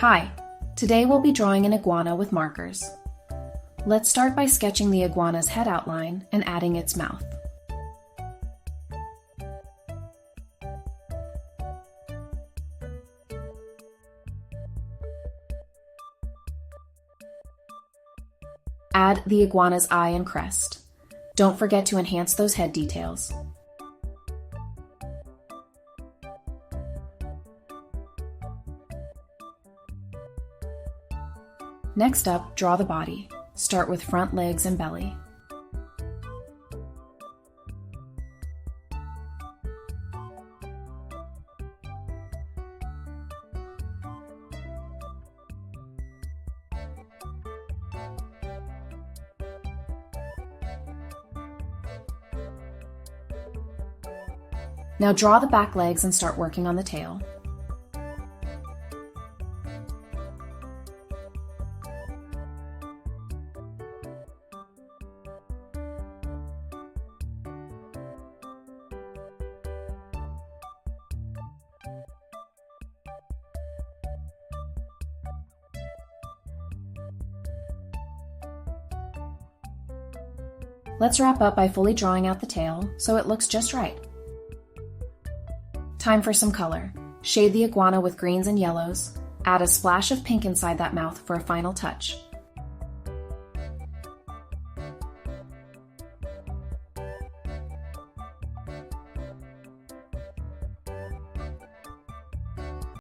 Hi, today we'll be drawing an iguana with markers. Let's start by sketching the iguana's head outline and adding its mouth. Add the iguana's eye and crest. Don't forget to enhance those head details. Next up, draw the body. Start with front legs and belly. Now draw the back legs and start working on the tail. Let's wrap up by fully drawing out the tail so it looks just right. Time for some color. Shade the iguana with greens and yellows. Add a splash of pink inside that mouth for a final touch.